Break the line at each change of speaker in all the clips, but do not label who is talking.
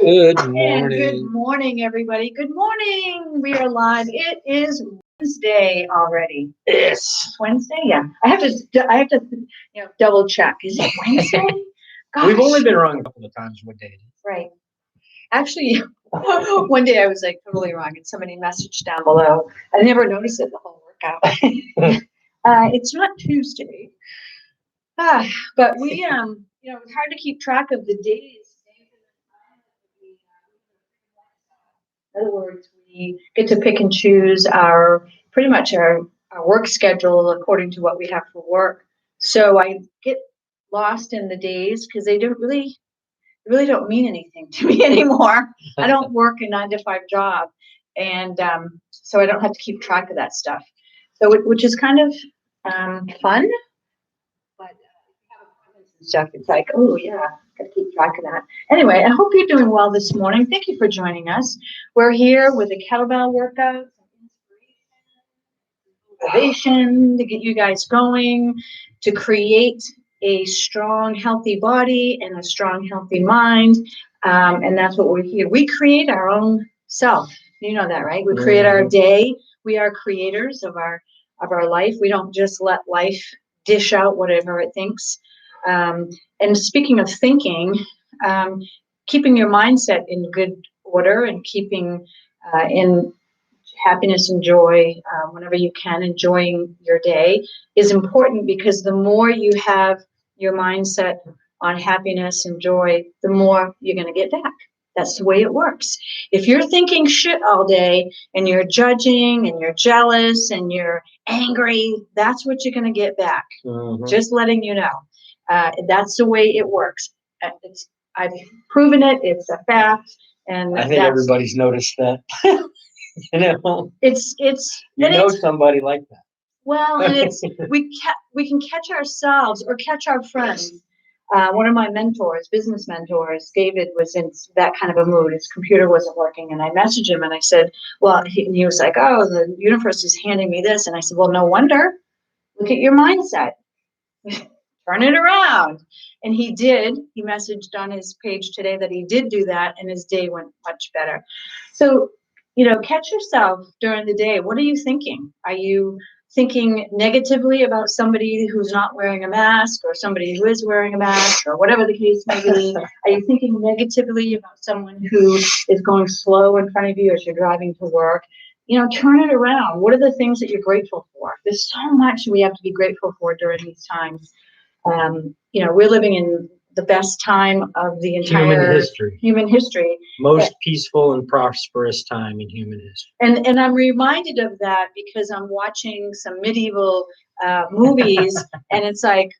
Good
And
morning.
good morning, everybody. Good morning. We are live. It is Wednesday already.
Yes.
It's Wednesday, yeah. I have to, double check. Is it Wednesday?
We've only
Gosh.
been wrong a couple of times what day it is.
Right. Actually, one day I was like totally wrong, and somebody messaged down below. I never noticed it the whole workout. It's not Tuesday. But we, it's hard to keep track of the days. In other words, we get to pick and choose pretty much our work schedule according to what we have for work. So I get lost in the days because they really don't mean anything to me anymore. I don't work a 9-to-5 job, and so I don't have to keep track of that stuff. So which is kind of fun, but stuff. It's like, oh yeah, gotta keep track of that. Anyway, I hope you're doing well this morning. Thank you for joining us. We're here with a kettlebell workout, motivation to get you guys going, to create a strong, healthy body and a strong, healthy mind. And that's what we're here. We create our own self. You know that, right? We create our day. We are creators of our life. We don't just let life dish out whatever it thinks. And speaking of thinking, keeping your mindset in good order and keeping in happiness and joy whenever you can, enjoying your day is important, because the more you have your mindset on happiness and joy, the more you're going to get back. That's the way it works. If you're thinking shit all day and you're judging and you're jealous and you're angry, that's what you're going to get back. Mm-hmm. Just letting you know. That's the way it works. I've proven it. It's a fact. And
I think everybody's noticed that.
It's
somebody like that.
Well, and it's we can catch ourselves or catch our friends. One of my mentors, business mentors, David, was in that kind of a mood. His computer wasn't working, and I messaged him and I said, well, he was like, oh, the universe is handing me this. And I said, well, no wonder. Look at your mindset. Turn it around. And he did. He messaged on his page today that he did do that, and his day went much better. So, catch yourself during the day. What are you thinking? Are you thinking negatively about somebody who's not wearing a mask, or somebody who is wearing a mask, or whatever the case may be? Are you thinking negatively about someone who is going slow in front of you as you're driving to work? Turn it around. What are the things that you're grateful for? There's so much we have to be grateful for during these times. We're living in the best time of the entire human history.
Most peaceful and prosperous time in human history.
And I'm reminded of that because I'm watching some medieval movies, and it's like,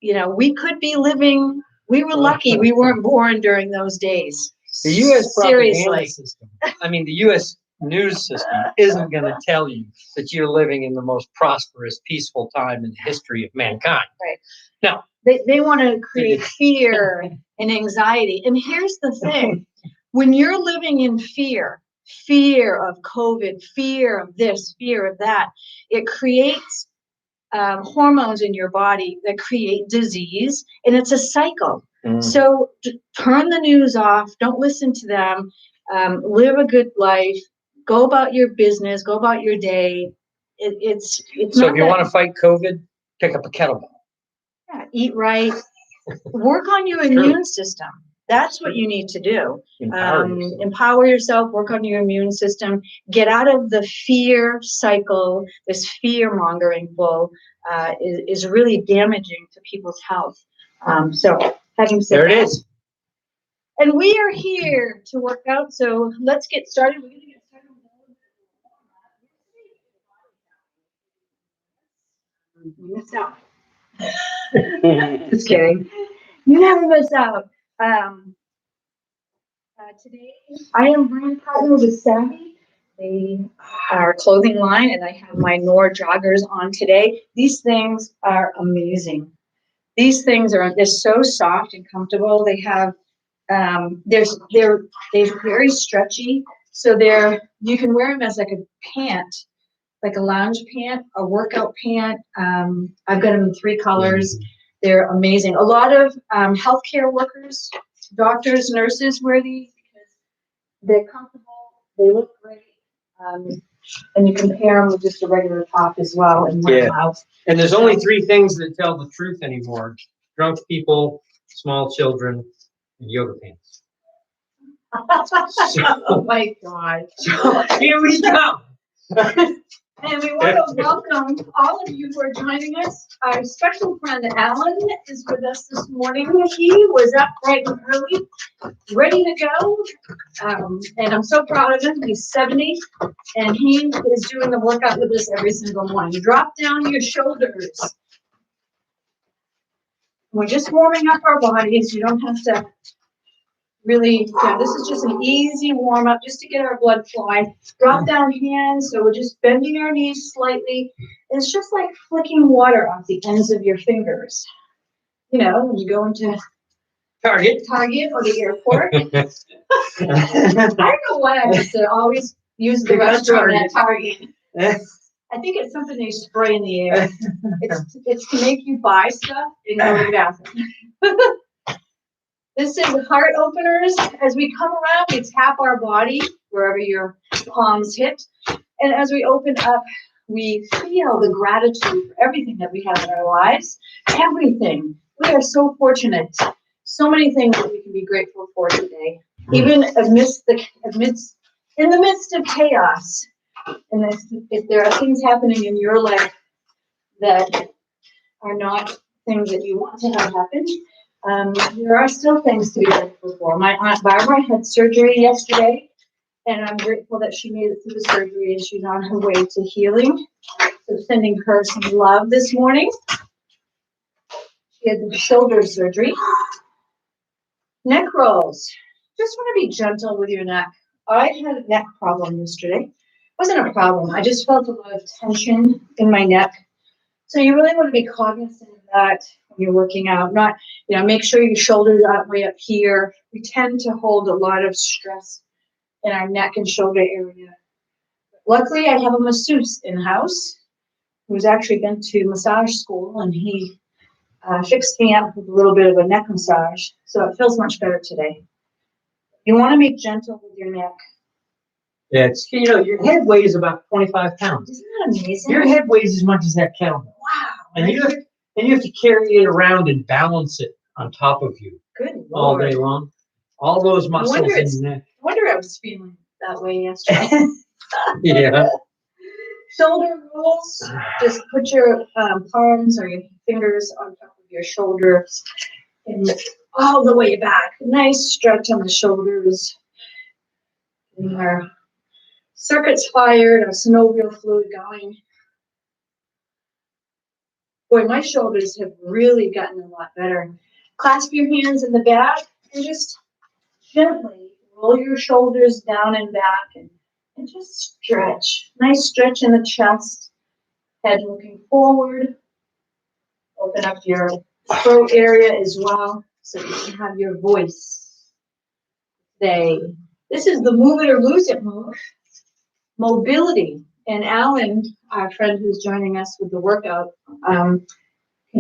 we could be living. We were lucky we weren't born during those days.
The U.S. propaganda system, the U.S. news system isn't going to tell you that you're living in the most prosperous, peaceful time in the history of mankind.
Right.
No.
They want to create fear and anxiety. And here's the thing. When you're living in fear of COVID, fear of this, fear of that, it creates hormones in your body that create disease, and it's a cycle. So turn the news off. Don't listen to them. Live a good life. Go about your business. Go about your day. It's
so if you want to fight COVID, pick up a kettlebell.
Yeah, eat right. Work on your immune system. That's what you need to do. Empower yourself. Work on your immune system. Get out of the fear cycle. This fear mongering flow is really damaging to people's health. So having said
there it
that,
is.
And we are here to work out. So let's get started. We're going to get started with you missed out. Just kidding. You never miss out. Today, I am brand partner with Savvy. They are a clothing line, and I have my Nor joggers on today. These things are amazing. These things they're so soft and comfortable. They have they're very stretchy, so you can wear them as like a pant, like a lounge pant, a workout pant. I've got them in 3 colors. They're amazing. A lot of healthcare workers, doctors, nurses wear these because They're comfortable, they look great, and you compare them with just a regular top as well and wear them out.
And there's only three things that tell the truth anymore: drunk people, small children, and yoga pants.
Oh my God.
So here we go.
And we want to welcome all of you who are joining us. Our special friend Alan is with us this morning. He was up bright and early, ready to go. And I'm so proud of him. He's 70, and he is doing the workout with us every single morning. Drop down your shoulders. We're just warming up our bodies. You don't have to really, this is just an easy warm up just to get our blood flowing. Drop down hands, so we're just bending our knees slightly. It's just like flicking water off the ends of your fingers. You know, when you go into Target or the airport. I don't know why I have to always use the restroom at Target. I think it's something they spray in the air. It's to make you buy stuff and go to the bathroom. This is heart openers. As we come around, we tap our body wherever your palms hit. And as we open up, we feel the gratitude for everything that we have in our lives. Everything. We are so fortunate. So many things that we can be grateful for today. Even in the midst of chaos. And if there are things happening in your life that are not things that you want to have happen, there are still things to be grateful for. My Aunt Barbara had surgery yesterday, and I'm grateful that she made it through the surgery and she's on her way to healing. So sending her some love this morning. She had the shoulder surgery. Neck rolls. Just want to be gentle with your neck. I had a neck problem yesterday. It wasn't a problem. I just felt a lot of tension in my neck. So you really want to be cognizant of that when you're working out. Not, make sure your shoulders are way up here. We tend to hold a lot of stress in our neck and shoulder area. Luckily, I have a masseuse in-house who's actually been to massage school, and he fixed me up with a little bit of a neck massage. So it feels much better today. You want to be gentle with your neck.
Yeah, your head weighs about 25 pounds.
Isn't that amazing?
Your head weighs as much as that kettlebell.
Wow.
And you have to carry it around and balance it on top of you.
Good Lord.
All day long. All those muscles in your neck.
I wonder I was feeling that way yesterday.
Yeah.
Shoulder rolls. Just put your palms or your fingers on top of your shoulders and all the way back. Nice stretch on the shoulders. And our circuits fired, our synovial fluid going. Boy, my shoulders have really gotten a lot better. Clasp your hands in the back and just gently roll your shoulders down and back and just stretch. Nice stretch in the chest. Head looking forward. Open up your throat area as well so you can have your voice. This is the move it or lose it move. Mobility. And Alan, our friend who's joining us with the workout, can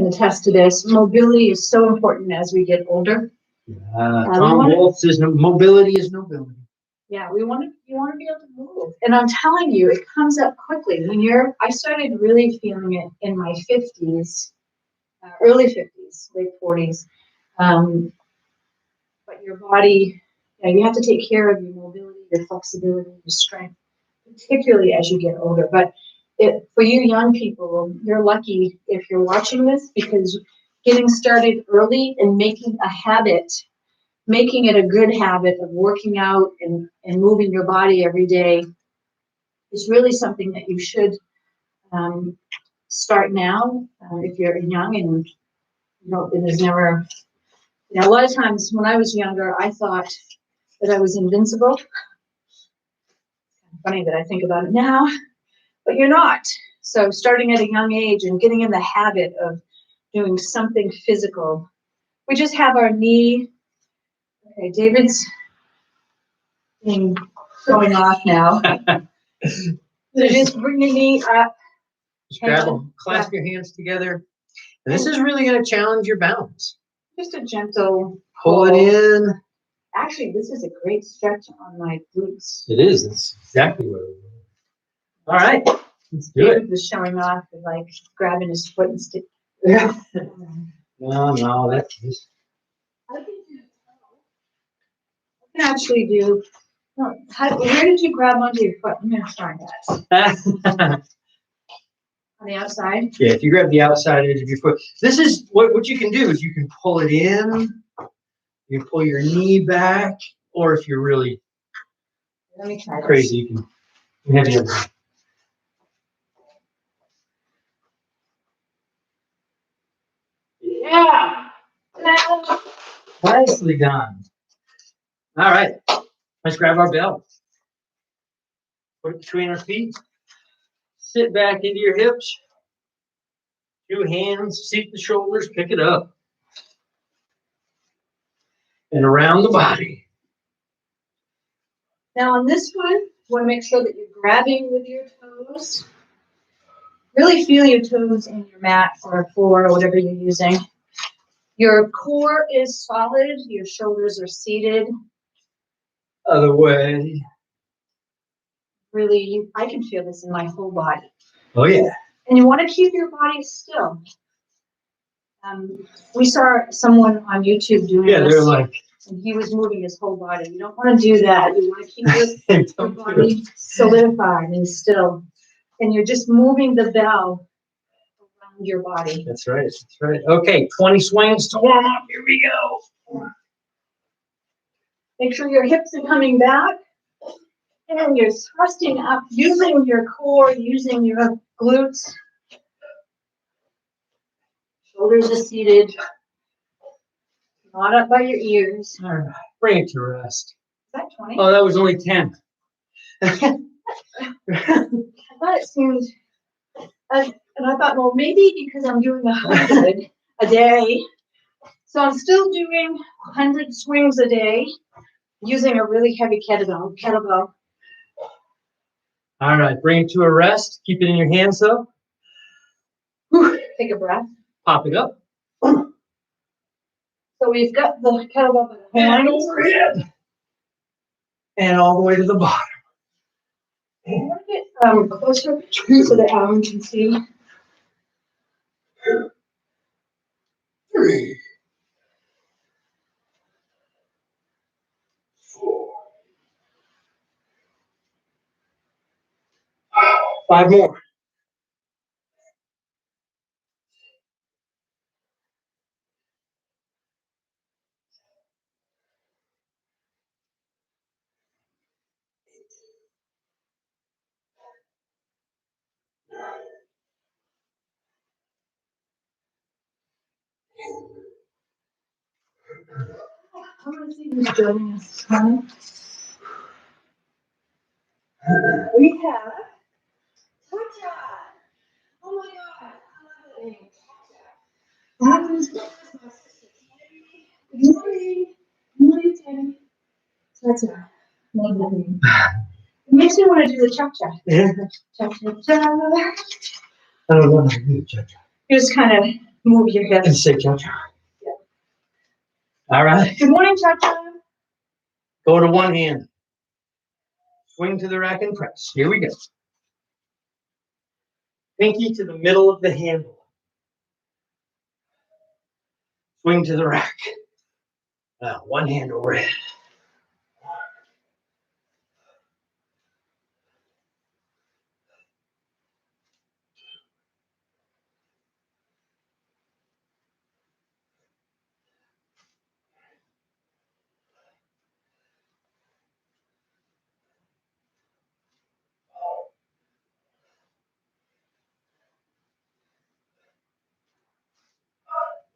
attest to this. Mobility is so important as we get older.
Tom Wolfe says mobility is nobility.
Yeah, you want to be able to move. And I'm telling you, it comes up quickly. I started really feeling it in my 50s, early 50s, late 40s. But your body, you have to take care of your mobility, your flexibility, your strength, particularly as you get older. But for you young people, you're lucky if you're watching this, because getting started early and making it a good habit of working out and moving your body every day is really something that you should start now if you're young and it is never. A lot of times when I was younger, I thought that I was invincible. Funny that I think about it now, but you're not. So starting at a young age and getting in the habit of doing something physical. We just have our knee. Okay, David's going off now. So just bring your knee up.
Just grab them, clasp your hands together. And this is really going to challenge your balance.
Just a gentle
pull it in,
Actually, this is a great stretch on my glutes.
It is. It's exactly what we're doing. All right. Let's do it.
David was showing off and like grabbing his foot and stick.
Yeah. No, that's just.
I can actually do. No, where did you grab onto your foot? I'm gonna try that. On the outside?
Yeah, if you grab the outside edge of your foot. This is what you can do is you can pull it in, you can pull your knee back, or if you're really
Let me try
crazy, you can have your. Yeah! Nicely done. All right, let's grab our belt. Put it between our feet. Sit back into your hips. 2 hands, seat the shoulders, pick it up. And around the body.
Now on this one, you want to make sure that you're grabbing with your toes. Really feel your toes in your mat or floor or whatever you're using. Your core is solid, your shoulders are seated.
Other way.
Really, I can feel this in my whole body.
Oh yeah.
And you want to keep your body still. We saw someone on YouTube doing
Yeah,
this.
they're like.
And he was moving his whole body. You don't want to do that. You want to keep your body solidified and still. And you're just moving the bell around your body.
That's right. That's right. Okay, 20 swings to warm up. Here we go.
Make sure your hips are coming back. And you're thrusting up, using your core, using your glutes. Shoulders are seated. Not up by your ears.
All right, bring it to rest.
Is that 20?
Oh, that was only 10.
I thought it seemed, and I thought, well, maybe because I'm doing 100 a day. So I'm still doing 100 swings a day using a really heavy kettlebell.
All right, bring it to a rest. Keep it in your hands though.
Whew, take a breath.
Pop it up.
So we've got the kettlebell by the
And
horns.
overhead. And all the way to the bottom.
I want to get closer so that Alan can see.
3, 4. 5 more.
I want to see who's joining us this morning. We have Tata. Oh my God, I love that name. Tata. That is my sister. Good morning. Good morning, Tammy. Tata. Love that name. It makes me want to do the cha-cha.
Yeah.
Cha-cha-cha.
I don't know how to do cha-cha.
You just kind of move your
And
hips.
say cha-cha.
Yeah.
All right.
Good morning, cha-cha.
Go to one hand. Swing to the rack and press. Here we go. Pinky to the middle of the handle. Swing to the rack. Now, one hand overhead.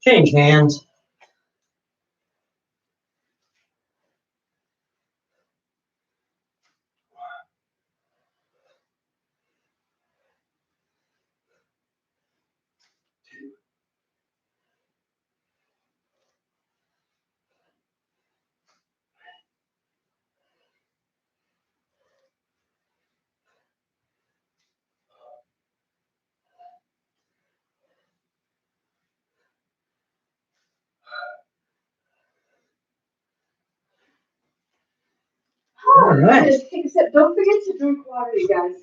Change hands. All right.
Take a sip. Don't forget to drink water, you guys.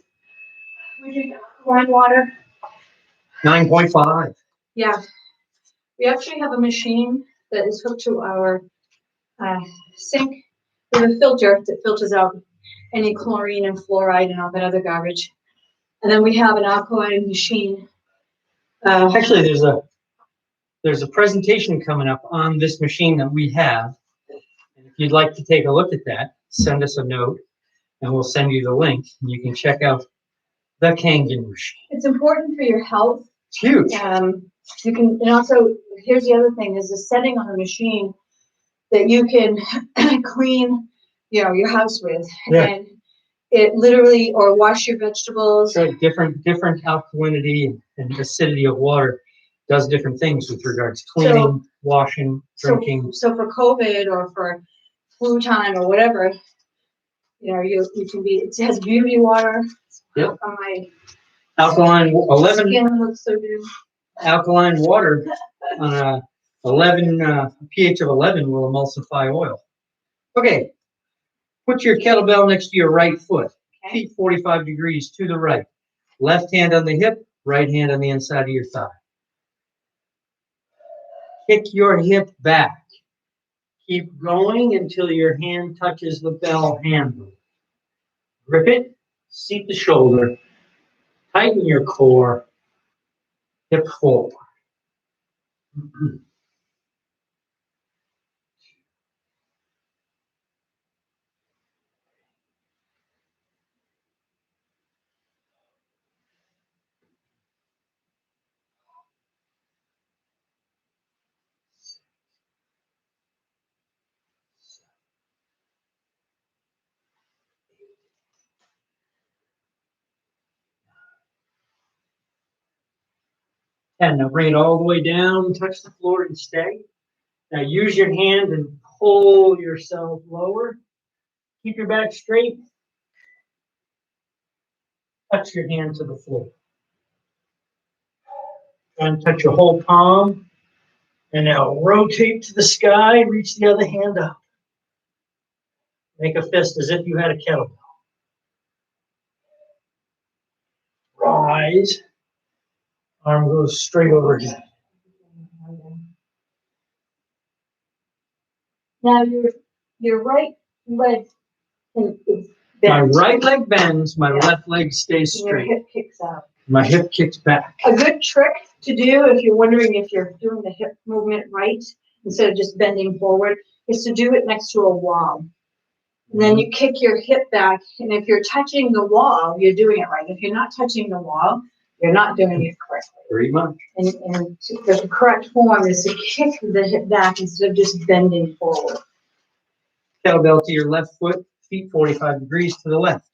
We drink alkaline water.
9.5.
Yeah. We actually have a machine that is hooked to our sink with a filter that filters out any chlorine and fluoride and all that other garbage. And then we have an alkaline machine.
Actually, there's a presentation coming up on this machine that we have. And if you'd like to take a look at that, send us a note and we'll send you the link. And you can check out the Kangen machine.
It's important for your health.
It's huge.
You can, and also, here's the other thing, is a setting on the machine that you can clean, your house with.
Yeah.
And it literally, or wash your vegetables.
So different alkalinity and acidity of water does different things with regards to cleaning, washing, drinking.
So for COVID or for flu time or whatever, you can be, it has beauty water.
Yep.
On my
Alkaline 11.
skin looks so good.
Alkaline water on a 11 pH of 11 will emulsify oil. Okay, put your kettlebell next to your right foot, feet 45 degrees to the right. Left hand on the hip, right hand on the inside of your thigh. Kick your hip back. Keep going until your hand touches the bell handle. Grip it, seat the shoulder, tighten your core, hip forward. And now bring it all the way down, touch the floor and stay. Now use your hand and pull yourself lower. Keep your back straight. Touch your hand to the floor. And touch your whole palm. And now rotate to the sky, reach the other hand up. Make a fist as if you had a kettlebell. Rise. Arm goes straight overhead.
Now your right leg is
My
bent.
right leg bends, my left leg stays
And your
straight.
hip kicks out.
My hip kicks back.
A good trick to do if you're wondering if you're doing the hip movement right, instead of just bending forward, is to do it next to a wall. And then you kick your hip back, and if you're touching the wall, you're doing it right. If you're not touching the wall, you're not doing it correctly.
Pretty much.
And the correct form is to kick the hip back instead of just bending forward.
Kettlebell to your left foot, feet 45 degrees to the left.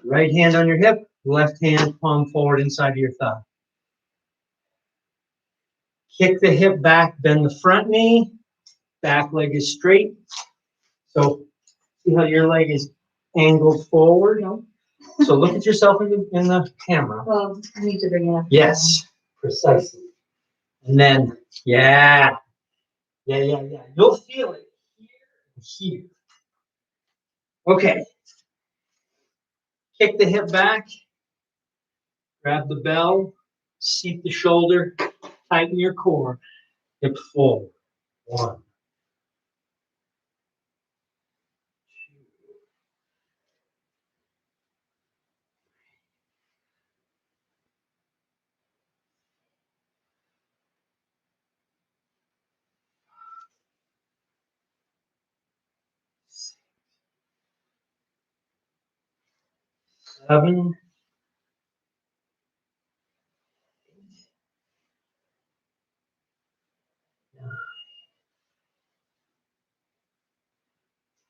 Right hand on your hip, left hand palm forward inside of your thigh. Kick the hip back, bend the front knee, back leg is straight. So see how your leg is angled forward?
No.
So look at yourself in the camera.
Well, I need to bring it up.
Yes, precisely. And then, yeah. You'll feel it here and here. Okay. Kick the hip back. Grab the bell. Seat the shoulder. Tighten your core. Hip forward. 1. 7.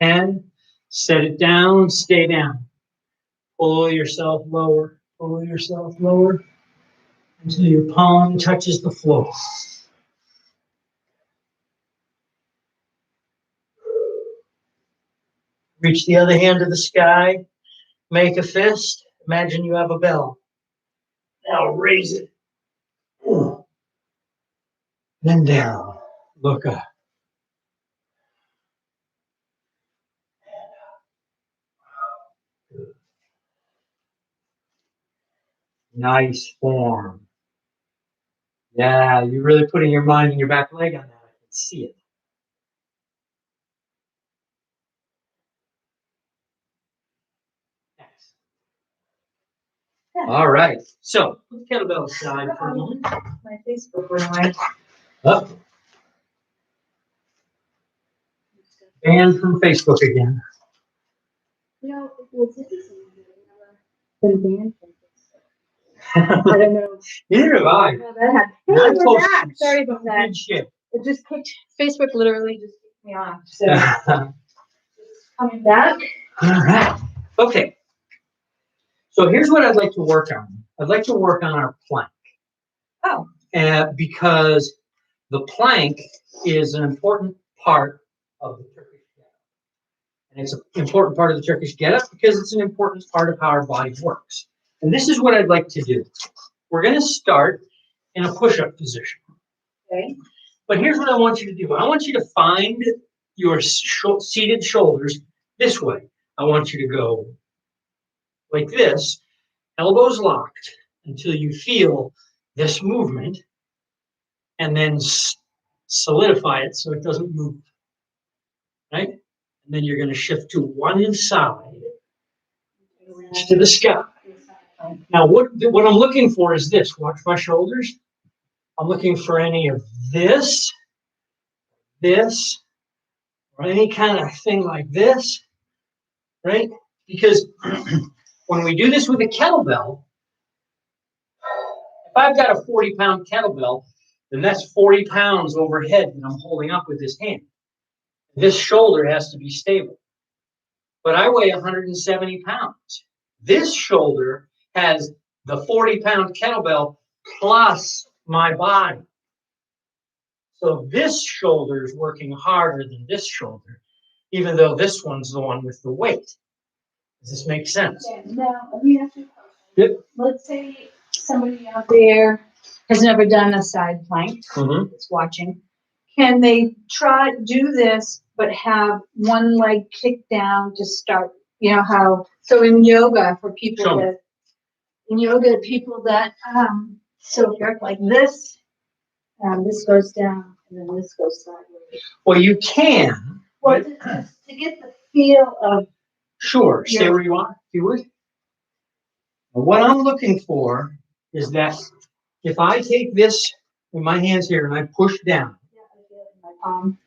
10. Set it down, stay down. Pull yourself lower. Pull yourself lower until your palm touches the floor. Reach the other hand to the sky. Make a fist. Imagine you have a bell. Now raise it. Then down. Look up. Nice form. Yeah, you're really putting your mind and your back leg on that. I can see it. Next. All right. So, put the kettlebell aside for a moment.
My Facebook went away.
Up. Banned from Facebook again.
You know, it was interesting. I've never been banned from Facebook. I don't know.
Neither have I.
No, that had. Hey,
I
we're
post
back. Sorry about that.
Good shit.
It just kicked. Facebook literally just kicked me off. So coming back.
All right. Okay. So here's what I'd like to work on. I'd like to work on our plank.
Oh.
Because the plank is an important part of the Turkish get-up. And it's an important part of the Turkish get-up because it's an important part of how our body works. And this is what I'd like to do. We're going to start in a push-up position.
Okay.
But here's what I want you to do. I want you to find your seated shoulders this way. I want you to go like this, elbows locked, until you feel this movement, and then solidify it so it doesn't move. Right? And then you're going to shift to one side, reach to the sky. Now, what I'm looking for is this. Watch my shoulders. I'm looking for any of this, or any kind of thing like this, right? Because when we do this with a kettlebell, if I've got a 40-pound kettlebell, then that's 40 pounds overhead that I'm holding up with this hand. This shoulder has to be stable. But I weigh 170 pounds. This shoulder has the 40-pound kettlebell plus my body. So this shoulder is working harder than this shoulder, even though this one's the one with the weight. Does this make sense?
Okay, now, let me ask you a question.
Yep.
Let's say somebody out there has never done a side plank, that's watching. Can they do this, but have one leg kicked down to start? You know how, so in yoga, for people that, so if you're like this, this goes down, and then this goes sideways.
Well, you can.
Well, to get the feel of.
Sure, stay where you are, if you would. What I'm looking for is that if I take this in my hands here and I push down,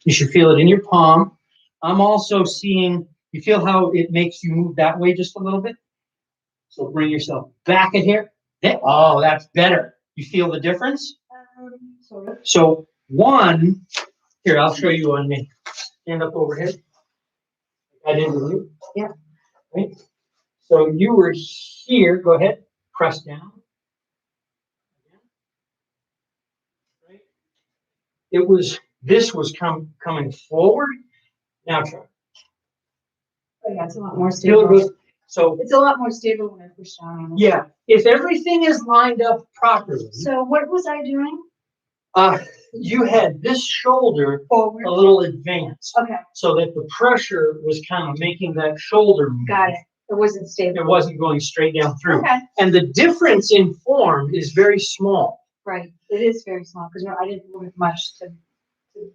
you should feel it in your palm. I'm also seeing, you feel how it makes you move that way just a little bit? So bring yourself back in here. Oh, that's better. You feel the difference?
Sort of.
So one, here, I'll show you on me. Stand up overhead. I did with you.
Yeah.
Right? So you were here. Go ahead. Press down. Right? This was coming forward. Now try.
Oh, yeah, it's a lot more stable.
So
it's a lot more stable when I push down.
Yeah. If everything is lined up properly.
So what was I doing?
You had this shoulder
forward,
a little advanced.
Okay.
So that the pressure was kind of making that shoulder move.
Got it. It wasn't stable.
It wasn't going straight down through.
Okay.
And the difference in form is very small.
Right. It is very small because I didn't move much to.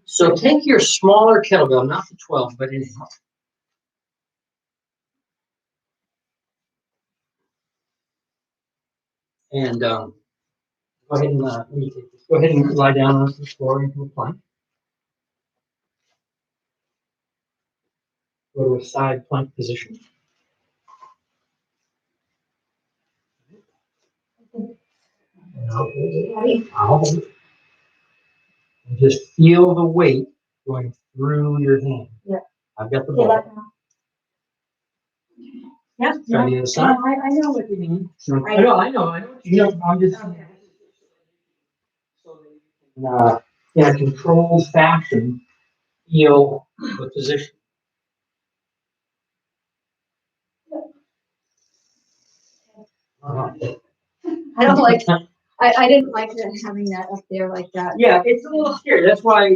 So take your smaller kettlebell, not the 12, but anyhow. And go ahead and let me take this. Go ahead and lie down on the floor into a plank. Go to a side plank position. I'll hold it. And just feel the weight going through your hand.
Yeah.
I've got the ball.
Yeah.
Try the other side.
I know what you mean.
I know. You know, I'm just so that you can, in a controlled fashion, feel the position.
I don't like. I didn't like having that up there like that.
Yeah, it's a little scary. That's why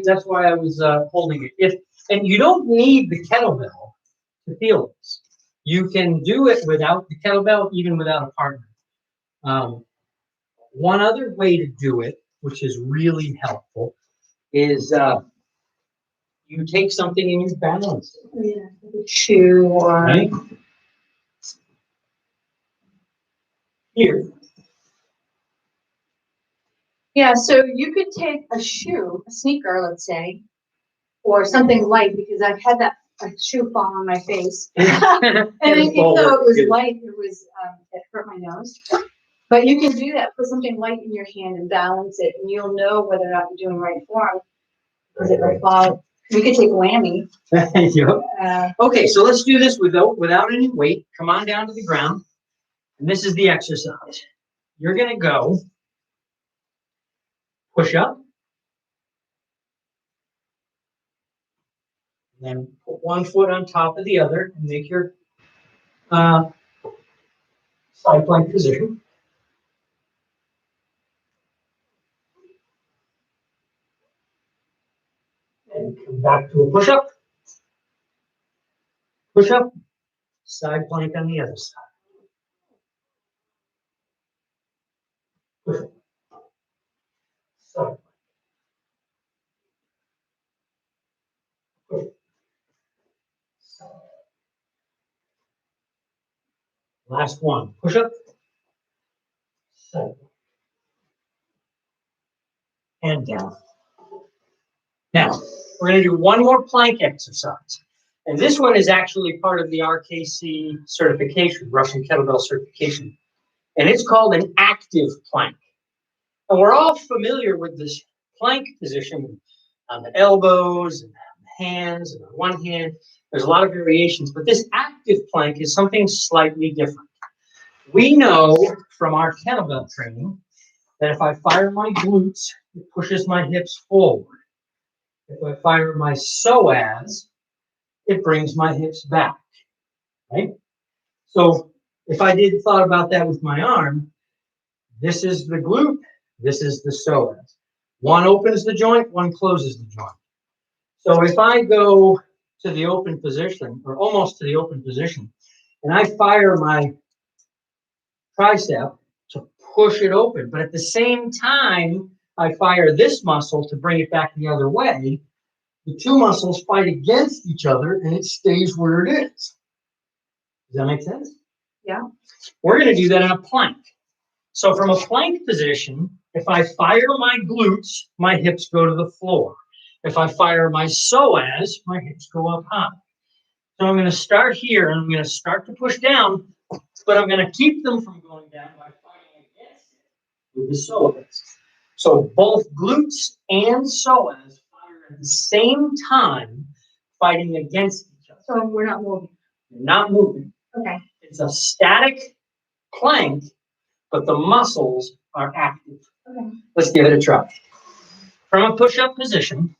I was holding it. And you don't need the kettlebell to feel this. You can do it without the kettlebell, even without a partner. One other way to do it, which is really helpful, is you take something and you balance it.
Yeah, like a shoe or
Right? Here.
yeah. So you could take a shoe, a sneaker, let's say, or something light because I've had that a shoe fall on my face, and even though it was light, it hurt my nose. But you can do that. Put something light in your hand and balance it, and you'll know whether or not you're doing right form. Is it right fall? We could take whammy.
Yep. Okay, so let's do this without any weight. Come on down to the ground. And this is the exercise. You're going to go push up. And then put one foot on top of the other and make your side plank position. And come back to a push up. Push up. Side plank on the other side. Push up. Side plank. Push up. Last one. Push up. Side plank. And down. Now, we're going to do one more plank exercise. And this one is actually part of the RKC certification, Russian Kettlebell certification. And it's called an active plank. And we're all familiar with this plank position on the elbows and the hands and on one hand. There's a lot of variations, but this active plank is something slightly different. We know from our kettlebell training that if I fire my glutes, it pushes my hips forward. If I fire my psoas, it brings my hips back, right? So if I thought about that with my arm, this is the glute, this is the psoas. One opens the joint, one closes the joint. So if I go to the open position, or almost to the open position, and I fire my tricep to push it open, but at the same time, I fire this muscle to bring it back the other way, the two muscles fight against each other and it stays where it is. Does that make sense?
Yeah.
We're going to do that in a plank. So from a plank position, if I fire my glutes, my hips go to the floor. If I fire my psoas, my hips go up high. So I'm going to start here and I'm going to start to push down, but I'm going to keep them from going down by fighting against it with the psoas. So both glutes and psoas fire at the same time, fighting against each other.
So we're not moving.
You're not moving.
Okay.
It's a static plank, but the muscles are active.
Okay.
Let's give it a try. From a push-up position,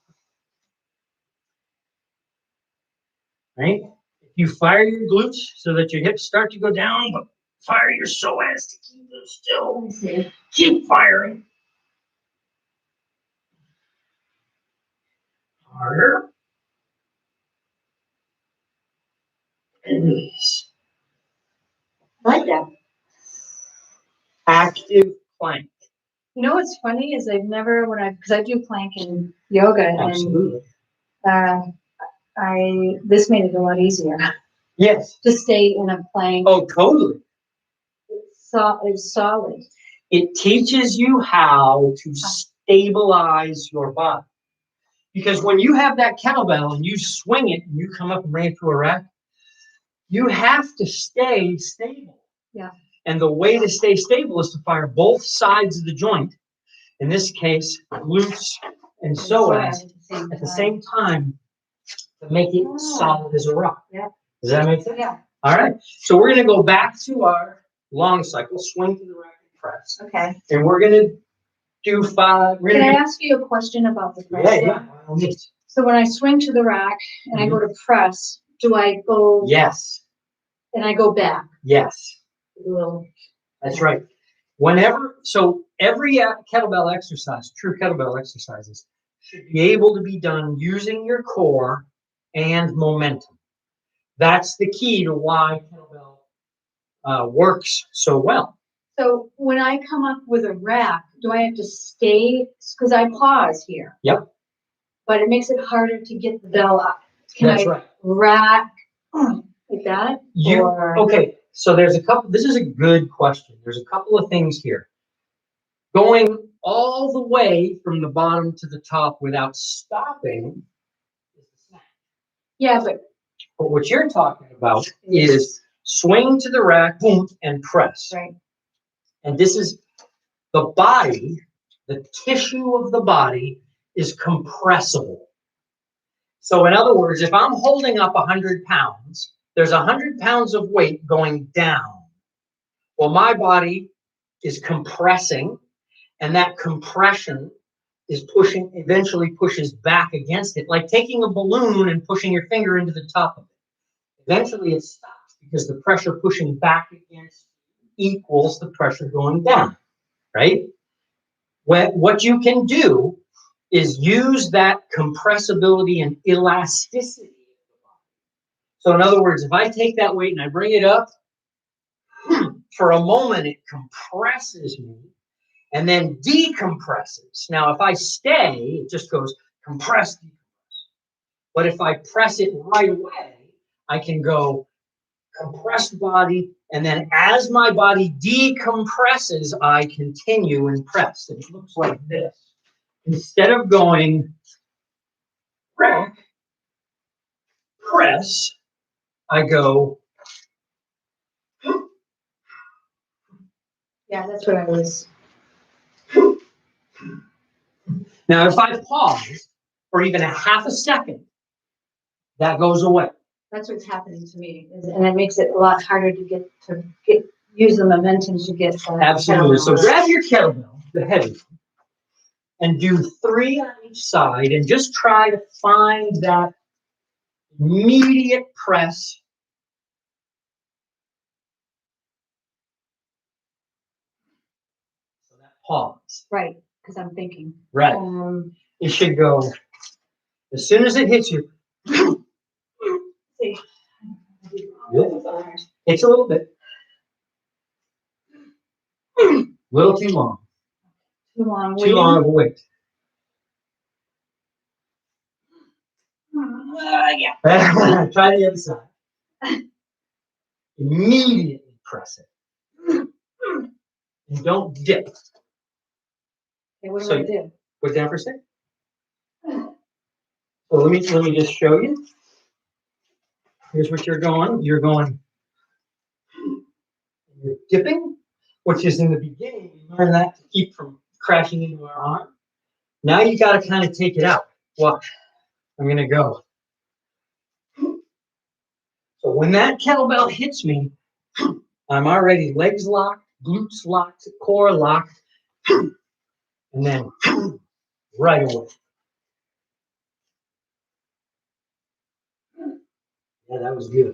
right? If you fire your glutes so that your hips start to go down, but fire your psoas to keep them still. Keep firing. Harder. And release.
I like that.
Active plank.
You know what's funny is because I do plank and yoga,
Absolutely.
and this made it a lot easier
Yes.
to stay in a plank.
Oh, totally.
It's solid.
It teaches you how to stabilize your body. Because when you have that kettlebell and you swing it and you come up and bring it to a rack, you have to stay stable.
Yeah.
And the way to stay stable is to fire both sides of the joint. In this case, glutes and psoas at the same time to make it solid as a rock.
Yeah.
Does that make sense?
Yeah.
All right. So we're going to go back to our long cycle, swing to the rack and press.
Okay.
And we're going to do 5.
Can I ask you a question about the press?
Yeah.
So when I swing to the rack and I go to press, do I go?
Yes.
And I go back.
Yes.
A little.
That's right. Every kettlebell exercise, true kettlebell exercises, should be able to be done using your core and momentum. That's the key to why kettlebell works so well.
So when I come up with a rack, do I have to stay? Because I pause here.
Yep.
But it makes it harder to get the bell up. Can
That's
I
right.
rack like that?
Okay, so there's a couple, this is a good question. There's a couple of things here. Going all the way from the bottom to the top without stopping is the snatch.
Yeah, but
what you're talking about is swing to the rack, boom, and press.
right.
And this is the body, the tissue of the body is compressible. So in other words, if I'm holding up 100 pounds, there's 100 pounds of weight going down. Well, my body is compressing, and that compression is pushing, eventually pushes back against it, like taking a balloon and pushing your finger into the top of it. Eventually it stops because the pressure pushing back against equals the pressure going down, right? What you can do is use that compressibility and elasticity. So in other words, if I take that weight and I bring it up, for a moment it compresses me and then decompresses. Now, if I stay, it just goes compress, decompress. But if I press it right away, I can go compressed body, and then as my body decompresses, I continue and press. And it looks like this. Instead of going rack, press, I go.
Yeah, that's what I was.
Now, if I pause for even a half a second, that goes away.
That's what's happening to me, and it makes it a lot harder to use the momentum to get.
Absolutely. So grab your kettlebell, the heavy, and do 3 on each side, and just try to find that immediate press. So that pause.
Right, because I'm thinking.
Right. It should go as soon as it hits you.
See.
It's a little bit. Little too long.
Too long.
Too long of a wait.
Yeah.
Try the other side. Immediately press it. And don't dip.
Okay, what do I do?
Put down for a second. So let me just show you. Here's what you're going. You're dipping, which is in the beginning. You learn that to keep from crashing into our arm. Now you got to kind of take it out. Watch. I'm going to go. So when that kettlebell hits me, I'm already legs locked, glutes locked, core locked, and then right away. Yeah, that was good.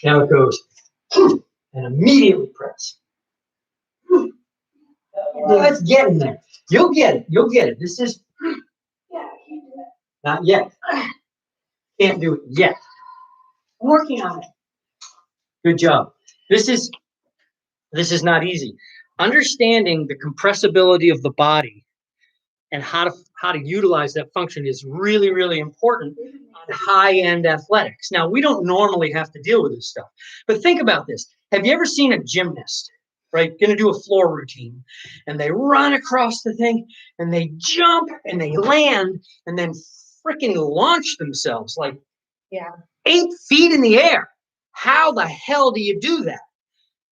Now it goes and immediately press. Let's get in there. You'll get it. You'll get it. This is not yet. Can't do it yet.
I'm working on it.
Good job. This is not easy. Understanding the compressibility of the body and how to utilize that function is really, really important on high-end athletics. Now, we don't normally have to deal with this stuff, but think about this. Have you ever seen a gymnast, right, going to do a floor routine, and they run across the thing, and they jump, and they land, and then freaking launch themselves like 8 feet in the air? How the hell do you do that?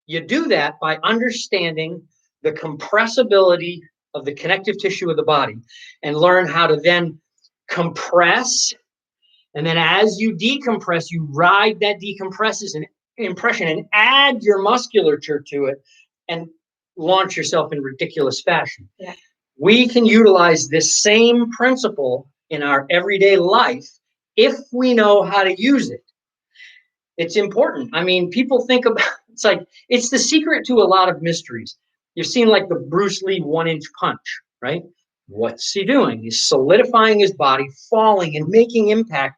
You do that by understanding the compressibility of the connective tissue of the body and learn how to then compress. And then as you decompress, you ride that impression and add your musculature to it and launch yourself in ridiculous fashion.
Yeah.
We can utilize this same principle in our everyday life if we know how to use it. It's important. I mean, people think about, it's the secret to a lot of mysteries. You've seen like the Bruce Lee 1-inch punch, right? What's he doing? He's solidifying his body, falling and making impact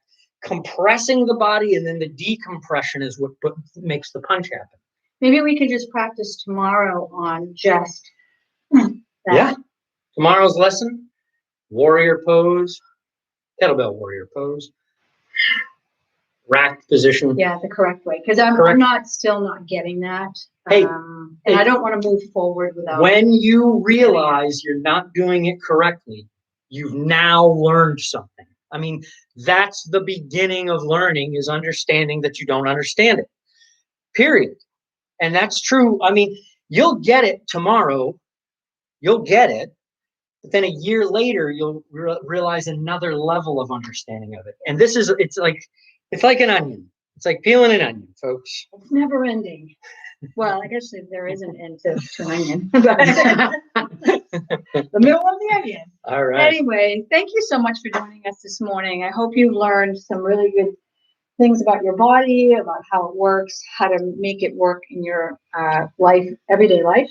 compressing the body, and then the decompression is what makes the punch happen.
Maybe we could just practice tomorrow on just that.
Yeah. Tomorrow's lesson, warrior pose, kettlebell warrior pose, racked position.
Yeah, the correct way. Because I'm still not getting that.
Hey,
and I don't want to move forward without.
When you realize you're not doing it correctly, you've now learned something. I mean, that's the beginning of learning, is understanding that you don't understand it. Period. And that's true. I mean, you'll get it tomorrow. You'll get it. But then a year later, you'll realize another level of understanding of it. And it's like an onion. It's like peeling an onion, folks.
It's never ending. Well, I guess there is an end to an onion. The middle of the onion.
All right.
Anyway, thank you so much for joining us this morning. I hope you learned some really good things about your body, about how it works, how to make it work in your life, everyday life.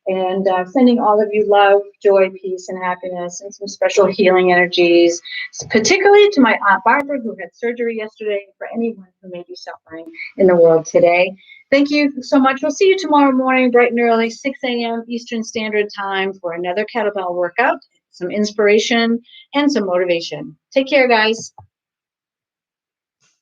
And sending all of you love, joy, peace, and happiness, and some special healing energies, particularly to my Aunt Barbara, who had surgery yesterday, and for anyone who may be suffering in the world today. Thank you so much. We'll see you tomorrow morning, bright and early, 6 a.m. Eastern Standard Time, for another kettlebell workout, some inspiration, and some motivation. Take care, guys.